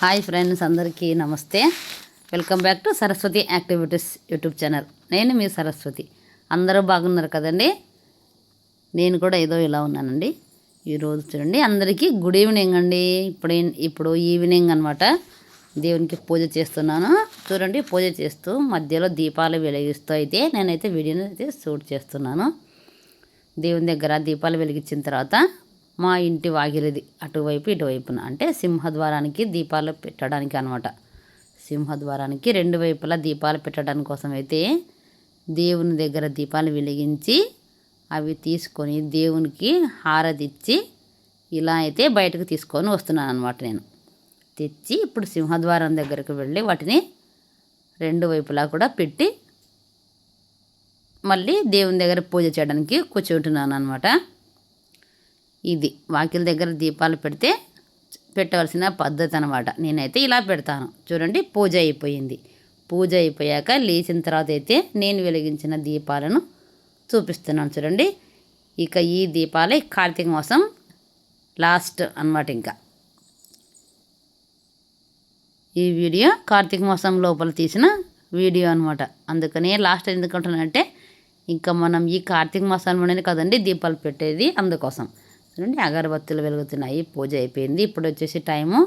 Hi friends, అందరికీ నమస్తే. Welcome back to Saraswati activities YouTube channel. నేను మీ సరస్వతి. అందరూ బాగున్నారు కదండి. నేను కూడా ఏదో ఇలా ఉన్నానండి. ఈరోజు చూడండి, అందరికీ గుడ్ ఈవినింగ్ అండి. ఇప్పుడు ఈవినింగ్ అనమాట. దేవునికి పూజ చేస్తున్నాను. చూడండి, పూజ చేస్తూ మధ్యలో దీపాలు వెలిగిస్తూ అయితే నేనైతే వీడియోని అయితే షూట్ చేస్తున్నాను. దేవుని దగ్గర దీపాలు వెలిగించిన తర్వాత మా ఇంటి వాకిలిది అటువైపు ఇటువైపున అంటే సింహద్వారానికి దీపాలు పెట్టడానికి అనమాట. సింహద్వారానికి రెండు వైపులా దీపాలు పెట్టడానికి కోసం అయితే దేవుని దగ్గర దీపాలు వెలిగించి అవి తీసుకొని దేవునికి హారతిచ్చి ఇలా అయితే బయటకు తీసుకొని వస్తున్నాను అనమాట. నేను తెచ్చి ఇప్పుడు సింహద్వారం దగ్గరకు వెళ్ళి వాటిని రెండు వైపులా కూడా పెట్టి మళ్ళీ దేవుని దగ్గర పూజ చేయడానికి కూర్చుంటున్నాను అనమాట. ఇది వాకిల దగ్గర దీపాలు పెట్టవలసిన పద్ధతి అనమాట. నేనైతే ఇలా పెడతాను. చూడండి, పూజ అయిపోయింది. పూజ అయిపోయాక లేచిన తర్వాత అయితే నేను వెలిగించిన దీపాలను చూపిస్తున్నాను. చూడండి, ఇక ఈ దీపాలే కార్తీక మాసం లాస్ట్ అనమాట. ఇంకా ఈ వీడియో కార్తీక మాసం లోపల తీసిన వీడియో అనమాట. అందుకనే లాస్ట్ ఎందుకంటున్నానంటే ఇంకా మనం ఈ కార్తీక మాసంలోనే కదండి దీపాలు పెట్టేది, అందుకోసం. చూడండి, అగరబత్తులు వెలుగుతున్నాయి. పూజ అయిపోయింది. ఇప్పుడు వచ్చేసి టైము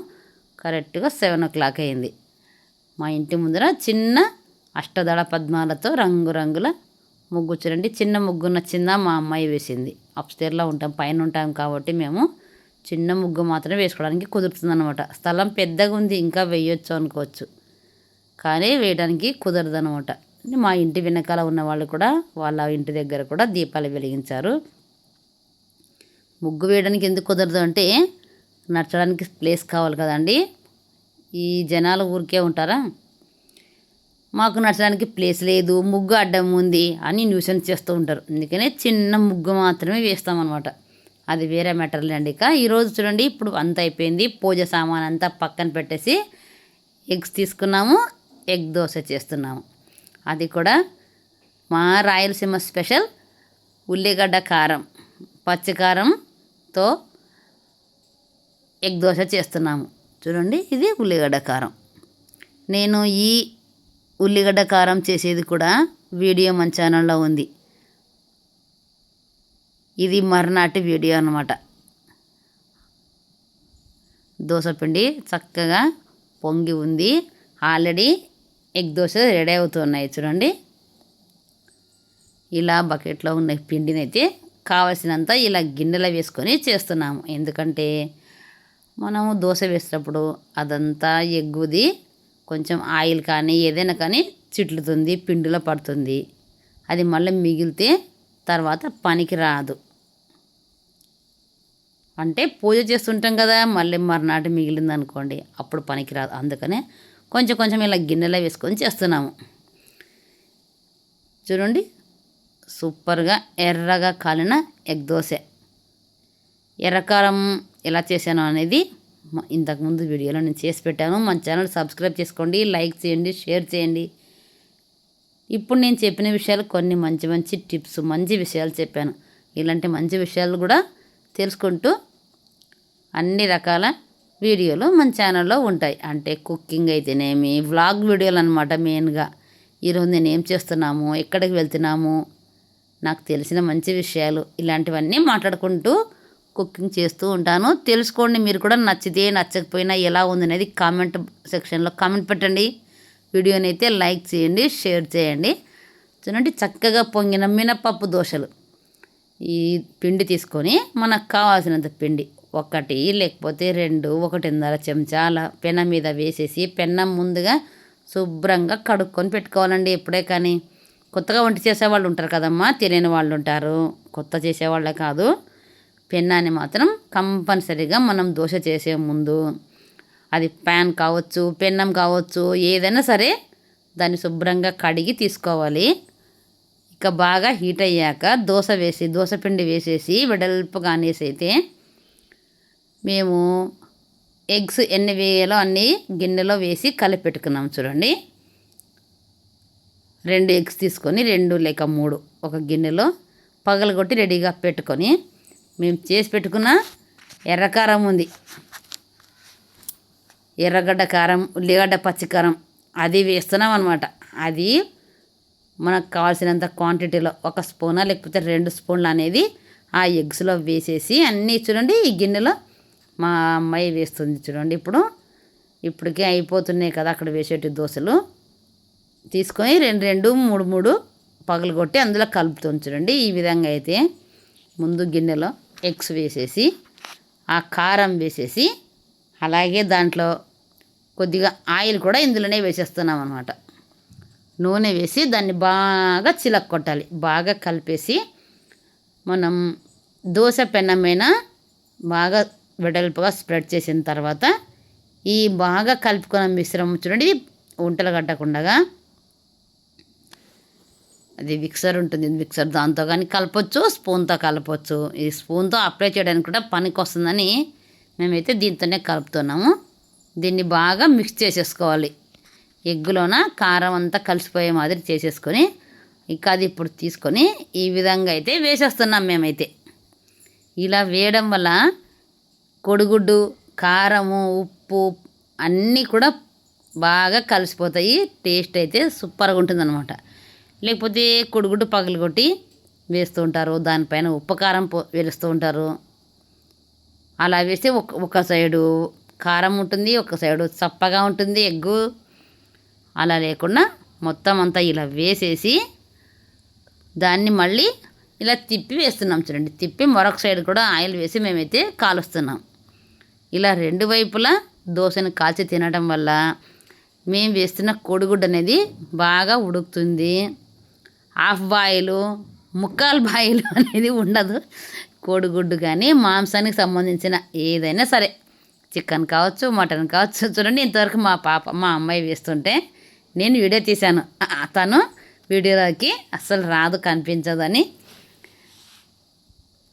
కరెక్ట్గా 7 o'clock అయింది. మా ఇంటి ముందర చిన్న అష్టదళ పద్మాలతో రంగురంగుల ముగ్గు. చూడండి, చిన్న ముగ్గు నచ్చిందా మా అమ్మాయి వేసింది. అప్స్టేర్లో ఉంటాం, పైన ఉంటాం కాబట్టి మేము చిన్న ముగ్గు మాత్రమే వేసుకోవడానికి కుదురుతుంది అనమాట. స్థలం పెద్దగా ఉంది, ఇంకా వేయొచ్చు అనుకోవచ్చు, కానీ వేయడానికి కుదరదు అనమాట. మా ఇంటి వెనకాల ఉన్న వాళ్ళు కూడా వాళ్ళ ఇంటి దగ్గర కూడా దీపాలు వెలిగించారు. ముగ్గు వేయడానికి ఎందుకు కుదరదు అంటే నడచడానికి ప్లేస్ కావాలి కదండి. ఈ జనాలు ఊరికే ఉంటారా, మాకు నడచడానికి ప్లేస్ లేదు, ముగ్గు అడ్డం ఉంది అని న్యూసెన్స్ చేస్తూ ఉంటారు. అందుకనే చిన్న ముగ్గు మాత్రమే వేస్తామన్నమాట. అది వేరే మ్యాటర్లే అండి. ఇక ఈరోజు చూడండి, ఇప్పుడు అంతా అయిపోయింది. పూజ సామాన్ అంతా పక్కన పెట్టేసి ఎగ్స్ తీసుకున్నాము. ఎగ్ దోశ చేస్తున్నాము. అది కూడా మా రాయలసీమ స్పెషల్ ఉల్లిగడ్డ కారం, పచ్చికారంతో ఎగ్ దోశ చేస్తున్నాము. చూడండి, ఇది ఉల్లిగడ్డ కారం. నేను ఈ ఉల్లిగడ్డ కారం చేసేది కూడా వీడియో మన ఛానల్లో ఉంది. ఇది మర్నాటి వీడియో అన్నమాట. దోశపిండి చక్కగా పొంగి ఉంది. ఆల్రెడీ ఎగ్ దోశ రెడీ అవుతున్నాయి. చూడండి, ఇలా బకెట్లో ఉన్న పిండిని అయితే కావలసినంత ఇలా గిన్నెలో వేసుకొని చేస్తున్నాము. ఎందుకంటే మనము దోశ వేసేటప్పుడు అదంతా ఎగ్గుది కొంచెం ఆయిల్ కానీ ఏదైనా కానీ చిట్లుతుంది, పిండిలో పడుతుంది. అది మళ్ళీ మిగిలితే తర్వాత పనికి రాదు. అంటే పూజ చేస్తుంటాం కదా, మళ్ళీ మర్నాటి మిగిలింది అనుకోండి, అప్పుడు పనికి రాదు. అందుకనే కొంచెం కొంచెం ఇలా గిన్నెలో వేసుకొని చేస్తున్నాము. చూడండి, సూపర్గా ఎర్రగా కాలిన ఎగ్ దోశ. ఎర్రకారం ఎలా చేశాను అనేది ఇంతకుముందు వీడియోలో నేను చేసి పెట్టాను. మన ఛానల్ సబ్స్క్రైబ్ చేసుకోండి, లైక్ చేయండి, షేర్ చేయండి. ఇప్పుడు నేను చెప్పిన విషయాలు కొన్ని మంచి మంచి టిప్స్, మంచి విషయాలు చెప్పాను. ఇలాంటి మంచి విషయాలు కూడా తెలుసుకుంటూ అన్ని రకాల వీడియోలు మన ఛానల్లో ఉంటాయి. అంటే కుకింగ్ అయితేనేమి, వ్లాగ్ వీడియోలు అనమాట. మెయిన్గా ఈరోజు నేను ఏం చేస్తున్నాము, ఎక్కడికి వెళ్తున్నాము, నాకు తెలిసిన మంచి విషయాలు, ఇలాంటివన్నీ మాట్లాడుకుంటూ కుకింగ్ చేస్తూ ఉంటాను. తెలుసుకోండి మీరు కూడా. నచ్చితే నచ్చకపోయినా ఎలా ఉందనేది కామెంట్ సెక్షన్లో కామెంట్ పెట్టండి. వీడియోని అయితే లైక్ చేయండి, షేర్ చేయండి. చూడండి, చక్కగా పొంగిన మినపప్పు దోశలు. ఈ పిండి తీసుకొని మనకు కావాల్సినంత పిండి, 1 లేకపోతే 2, 1.5 చెంచాల పెనం మీద వేసేసి, పెనం ముందుగా శుభ్రంగా కడుక్కొని పెట్టుకోవాలండి. ఎప్పుడే కానీ కొత్తగా వంట చేసేవాళ్ళు ఉంటారు కదమ్మా, తెలియని వాళ్ళు ఉంటారు. కొత్త చేసేవాళ్ళే కాదు, పెన్నాన్ని మాత్రం కంపల్సరీగా మనం దోశ చేసే ముందు, అది ప్యాన్ కావచ్చు, పెన్నం కావచ్చు, ఏదైనా సరే దాన్ని శుభ్రంగా కడిగి తీసుకోవాలి. ఇక బాగా హీట్ అయ్యాక దోశ పిండి వేసేసి వెడల్పుగా అనేసి అయితే మేము ఎగ్స్ ఎన్ని వేయాలో అన్ని గిన్నెలో వేసి కలిపి పెట్టుకున్నాం. చూడండి, 2 ఎగ్స్ తీసుకొని 2 లేక 3 ఒక గిన్నెలో పగలగొట్టి రెడీగా పెట్టుకొని, మేము చేసి పెట్టుకున్న ఎర్రకారం ఉంది, ఎర్రగడ్డ కారం, ఉల్లిగడ్డ పచ్చికారం అది వేస్తున్నాం అనమాట. అది మనకు కావాల్సినంత క్వాంటిటీలో 1 స్పూనా లేకపోతే 2 స్పూన్లు అనేది ఆ ఎగ్స్లో వేసేసి అన్నీ చూడండి. ఈ గిన్నెలో మా అమ్మాయి వేస్తుంది చూడండి. ఇప్పటికే అయిపోతున్నాయి కదా అక్కడ వేసేటి దోశలు. తీసుకొని 2 3 పగలగొట్టి అందులో కలుపుతుంది చూడండి. ఈ విధంగా అయితే ముందు గిన్నెలో ఎగ్స్ వేసేసి ఆ కారం వేసేసి అలాగే దాంట్లో కొద్దిగా ఆయిల్ కూడా ఇందులోనే వేసేస్తున్నాం అనమాట. నూనె వేసి దాన్ని బాగా చిలక్కొట్టాలి. బాగా కలిపేసి మనం దోశ పెనం మీద బాగా వెడల్పుగా స్ప్రెడ్ చేసిన తర్వాత ఈ బాగా కలుపుకున్న మిశ్రమం చూడండి, ఉంటలు కట్టకుండా అది మిక్సర్ ఉంటుంది, మిక్సర్ దాంతో కానీ కలపొచ్చు, స్పూన్తో కలపొచ్చు. ఈ స్పూన్తో అప్లై చేయడానికి కూడా పనికి వస్తుందని మేమైతే దీంతోనే కలుపుతున్నాము. దీన్ని బాగా మిక్స్ చేసేసుకోవాలి. ఎగ్గులోన కారం అంతా కలిసిపోయే మాదిరి చేసేసుకొని ఇక అది ఇప్పుడు తీసుకొని ఈ విధంగా అయితే వేసేస్తున్నాం మేమైతే. ఇలా వేయడం వల్ల కోడిగుడ్డు, కారము, ఉప్పు అన్నీ కూడా బాగా కలిసిపోతాయి. టేస్ట్ అయితే సూపర్గా ఉంటుందన్నమాట. లేకపోతే కోడిగుడ్డు పగలగొట్టి వేస్తూ ఉంటారు, దానిపైన ఉప్పు కారం వేస్తూ ఉంటారు. అలా వేస్తే ఒక సైడు కారం ఉంటుంది, ఒక సైడు చప్పగా ఉంటుంది ఎగ్గు. అలా లేకుండా మొత్తం అంతా ఇలా వేసేసి దాన్ని మళ్ళీ ఇలా తిప్పి వేస్తున్నాం చూడండి. తిప్పి మరొక సైడ్ కూడా ఆయిల్ వేసి మేమైతే కాలుస్తున్నాం. ఇలా 2 వైపులా దోశను కాల్చి తినడం వల్ల మేము వేస్తున్న కోడిగుడ్డు అనేది బాగా ఉడుకుతుంది. హాఫ్ బాయిలు, ముక్కాలు బాయిలు అనేది ఉండదు. కోడిగుడ్డు కానీ మాంసానికి సంబంధించిన ఏదైనా సరే, చికెన్ కావచ్చు, మటన్ కావచ్చు. చూడండి, ఇంతవరకు మా అమ్మాయి వేస్తుంటే నేను వీడియో తీశాను. తను వీడియోలోకి అస్సలు రాదు, కనిపించదని,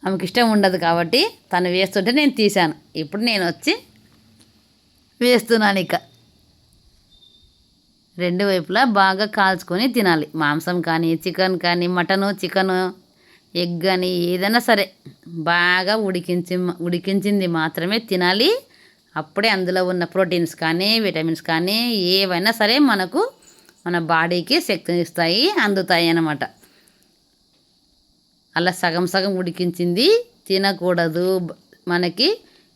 ఆమెకి ఇష్టం ఉండదు కాబట్టి తను వేస్తుంటే నేను తీశాను. ఇప్పుడు నేను వచ్చి వేస్తున్నాను. ఇక 2 వైపులా బాగా కాల్చుకొని తినాలి. మాంసం కానీ, చికెన్ కానీ, మటను, చికెను, ఎగ్ కానీ ఏదైనా సరే బాగా ఉడికించింది మాత్రమే తినాలి. అప్పుడే అందులో ఉన్న ప్రోటీన్స్ కానీ, విటమిన్స్ కానీ ఏవైనా సరే మనకు మన బాడీకి శక్తిని ఇస్తాయి, అందుతాయి అన్నమాట. అలా సగం సగం ఉడికించింది తినకూడదు. మనకి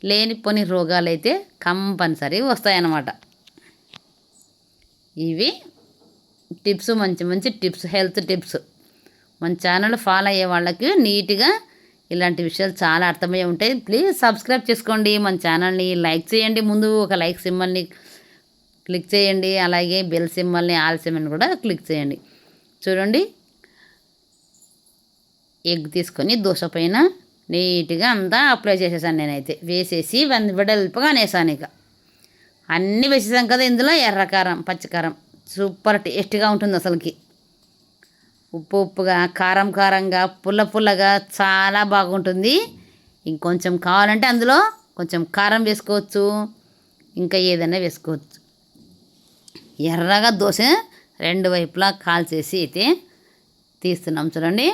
లేనిపోని రోగాలు అయితే కంపల్సరీ వస్తాయన్నమాట. ఇవి టిప్స్, మంచి మంచి టిప్స్, హెల్త్ టిప్స్. మన ఛానల్ ఫాలో అయ్యే వాళ్ళకి నీట్గా ఇలాంటి విషయాలు చాలా అర్థమయ్యే ఉంటాయి. ప్లీజ్ సబ్స్క్రైబ్ చేసుకోండి మన ఛానల్ని, లైక్ చేయండి. ముందు ఒక లైక్ సింబల్ని క్లిక్ చేయండి, అలాగే బెల్ సింబల్ని, ఆల్ సింబల్ని కూడా క్లిక్ చేయండి. చూడండి, ఎగ్ తీసుకొని దోశ పైన నీట్గా అంతా అప్లై చేసేసాను నేనైతే. వేసేసి వెడల్పుగా అనేసాను. ఇక అన్నీ వేసేసాం కదా, ఇందులో ఎర్రకారం, పచ్చికారం సూపర్ టేస్ట్గా ఉంటుంది అసలుకి. ఉప్పు ఉప్పుగా, కారం కారంగా, పుల్ల పుల్లగా చాలా బాగుంటుంది. ఇంకొంచెం కావాలంటే అందులో కొంచెం కారం వేసుకోవచ్చు, ఇంకా ఏదైనా వేసుకోవచ్చు. ఎర్రగా దోశ 2 వైపులా కాల్చేసి అయితే తీస్తున్నాం చూడండి.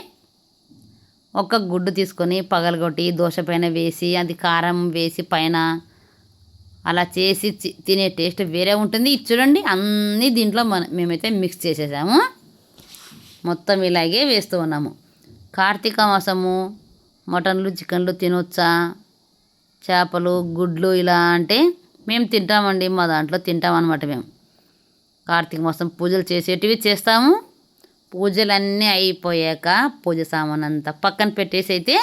ఒక గుడ్డు తీసుకొని పగలగొట్టి దోశ పైన వేసి అది కారం వేసి పైన అలా చేసి తినే టేస్ట్ వేరే ఉంటుంది. ఇది చూడండి, అన్నీ దీంట్లో మేమైతే మిక్స్ చేసేసాము. మొత్తం ఇలాగే వేస్తూ ఉన్నాము. కార్తీక మాసము మటన్లు, చికెన్లు తినొచ్చా, చేపలు, గుడ్లు ఇలా అంటే మేము తింటామండి. మా దాంట్లో తింటామన్నమాట. మేము కార్తీక మాసం పూజలు చేసేటివి చేస్తాము. పూజలన్నీ అయిపోయాక పూజ సామాన్ అంతా పక్కన పెట్టేసి అయితే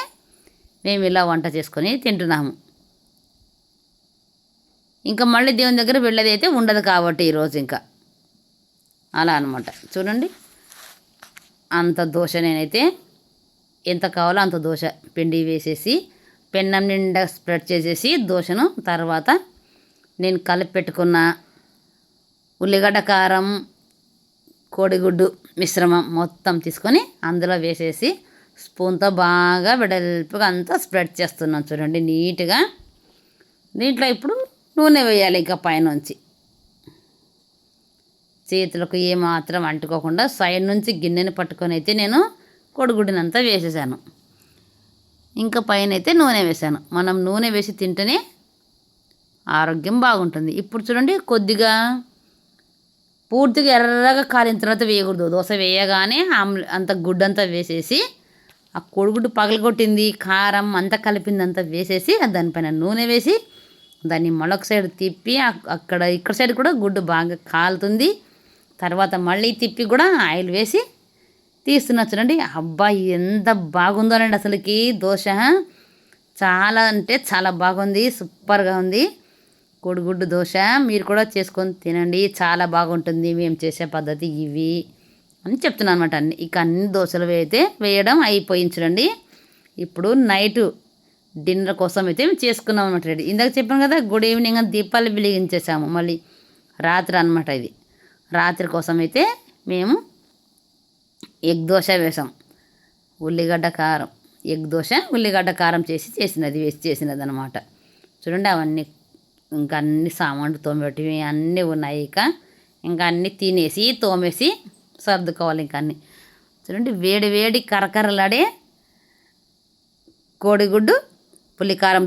మేము ఇలా వంట చేసుకొని తింటున్నాము. ఇంకా మళ్ళీ దేవుని దగ్గర వెళ్ళేది అయితే ఉండదు కాబట్టి ఈరోజు ఇంకా అలా అనమాట. చూడండి, అంత దోశ నేనైతే ఎంత కావాలో అంత దోశ పిండి వేసేసి పెన్నం నిండా స్ప్రెడ్ చేసేసి దోశను తర్వాత నేను కలిపి పెట్టుకున్న ఉల్లిగడ్డ కారం, కోడిగుడ్డు మిశ్రమం మొత్తం తీసుకొని అందులో వేసేసి స్పూన్తో బాగా వెడల్పుగా అంతా స్ప్రెడ్ చేస్తున్నాను చూడండి నీట్గా. దీంట్లో ఇప్పుడు నూనె వేయాలి. ఇంకా పైనుంచి చేతులకు ఏమాత్రం అంటుకోకుండా సైడ్ నుంచి గిన్నెని పట్టుకొని అయితే నేను కోడిగుడ్డునంతా వేసేసాను. ఇంకా పైన అయితే నూనె వేసాను. మనం నూనె వేసి తింటేనే ఆరోగ్యం బాగుంటుంది. ఇప్పుడు చూడండి కొద్దిగా పూర్తిగా ఎర్రగా కాలిన తర్వాత వేయకూడదు. దోశ వేయగానే అంత గుడ్డంతా వేసేసి ఆ కోడిగుడ్డు పగలగొట్టింది కారం అంతా కలిపిందంతా వేసేసి దానిపైన నూనె వేసి దాన్ని మరొక సైడ్ తిప్పి ఇక్కడ సైడ్ కూడా గుడ్డు బాగా కాలుతుంది. తర్వాత మళ్ళీ తిప్పి కూడా ఆయిల్ వేసి తీస్తున్నా చూడండి. అబ్బా ఎంత బాగుందోనండి అసలుకి దోశ. చాలా అంటే చాలా బాగుంది, సూపర్గా ఉంది కోడిగుడ్డు దోశ. మీరు కూడా చేసుకొని తినండి, చాలా బాగుంటుంది. మేము చేసే పద్ధతి ఇవి అని చెప్తున్నాను అనమాట. అన్ని దోశలు వేయడం అయిపోయింది చూడండి. ఇప్పుడు నైటు డిన్నర్ కోసం అయితే మేము చేసుకున్నాం అనమాట రెడీ. ఇందాక చెప్పాను కదా గుడ్ ఈవినింగ్ అని దీపాలు వెలిగించేసాము. మళ్ళీ రాత్రి అనమాట ఇది. రాత్రి కోసం అయితే మేము ఎగ్ దోశ వేసాం. ఉల్లిగడ్డ కారం ఎగ్ దోశ ఉల్లిగడ్డ కారం వేసి చేసినది అనమాట. చూడండి అవన్నీ ఇంకా అన్ని సామాన్లు తోమేటివి అన్నీ ఉన్నాయి. ఇంకా అన్నీ తినేసి తోమేసి సర్దుకోవాలి. ఇంకా అన్నీ చూడండి వేడి వేడి కరకరలాడే కోడిగుడ్డు పులికారం